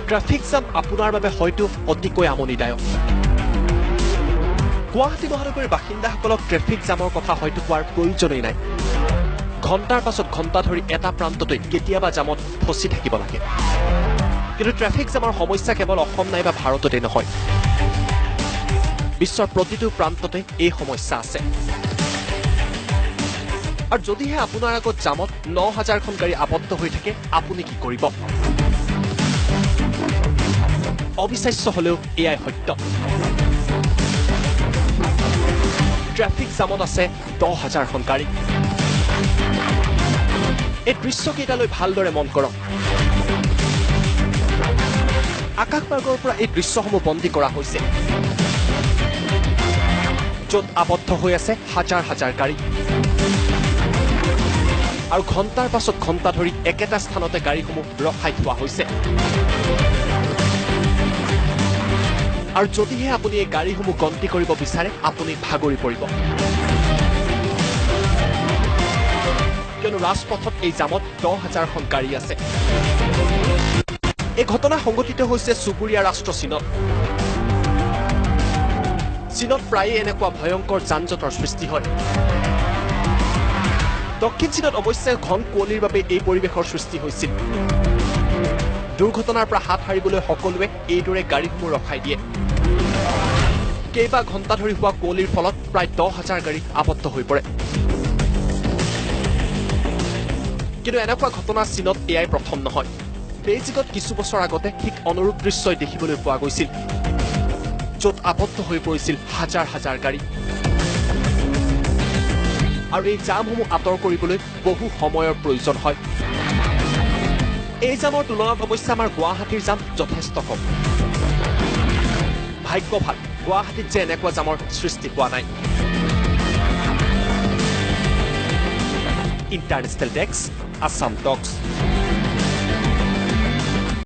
Traffic jam আপোনাৰ বাবে হয়তো অতিকৈ আমনিদায়ক। গুৱাহাটী মহানগৰীৰ বাসিন্দাসকলক ট্ৰেফিক জামৰ কথা হয়তো কোৱাৰ প্ৰয়োজনেই নাই। ঘণ্টাৰ পাছত ঘণ্টা ধৰি এটা প্ৰান্ততেই কেতিয়াবা জামত ফচি থাকিব লাগে। কিন্তু ট্ৰেফিক জামৰ সমস্যা কেৱল অসম নাইবা ভাৰততে নহয়, বিশ্বৰ প্ৰতিটো প্ৰান্ততে এই সমস্যা আছে। আৰু যদিহে আপোনাৰ আগত জামত ৯,০০০খন গাড়ী আবদ্ধ হৈ থাকে, আপুনি কি কৰিব? অবিশ্বাস্য হলেও এয়াই সত্য। ট্ৰেফিক জামত আছে ১০,০০০খন গাড়ী। এই দৃশ্যকেইটালৈ ভালদৰে মন কৰক। আকাশমাৰ্গৰ পৰা এই দৃশ্যসমূহ বন্দী কৰা হৈছে, য'ত আবদ্ধ হৈ আছে হাজাৰ হাজাৰ গাড়ী। আৰু ঘণ্টাৰ পাছত ঘণ্টা ধৰি একেটা স্থানতে গাড়ীসমূহ ৰখাই থোৱা হৈছে। আৰু যদিহে আপুনি এই গাড়ীসমূহ গন্তি কৰিব বিচাৰে, আপুনি ভাগৰি পৰিব। কিয়নো ৰাজপথত এই জামত ১০,০০০খন গাড়ী আছে। এই ঘটনা সংঘটিত হৈছে চুবুৰীয়া ৰাষ্ট্ৰ চীনত। চীনত প্ৰায়ে এনেকুৱা ভয়ংকৰ যান জঁটৰ সৃষ্টি হয়। দক্ষিণ চীনত অৱশ্যে ঘন কুঁৱলীৰ বাবে এই পৰিৱেশৰ সৃষ্টি হৈছিল। দুৰ্ঘটনাৰ পৰা হাত সাৰিবলৈ সকলোৱে এইদৰে গাড়ীসমূহ ৰখাই দিয়ে। কেইবা ঘণ্টা ধৰি হোৱা কুঁৱলীৰ ফলত প্ৰায় ১০,০০০ গাড়ী আবদ্ধ হৈ পৰে। কিন্তু এনেকুৱা ঘটনা চীনত এয়াই প্ৰথম নহয়। বেইজিঙত কিছু বছৰ আগতে ঠিক অনুৰূপ দৃশ্যই দেখিবলৈ পোৱা গৈছিল, য'ত আবদ্ধ হৈ পৰিছিল হাজাৰ হাজাৰ গাড়ী। আৰু এই জামসমূহ আঁতৰ কৰিবলৈ বহু সময়ৰ প্ৰয়োজন হয়। এই জামৰ তুলনাত অৱশ্যে আমাৰ গুৱাহাটীৰ জাম যথেষ্ট কম। ভাগ্য ভাল, গুৱাহাটীত যে এনেকুৱা জামৰ সৃষ্টি হোৱা নাই। ইণ্টাৰনেশ্যনেল ডেস্ক, আছাম টক্স।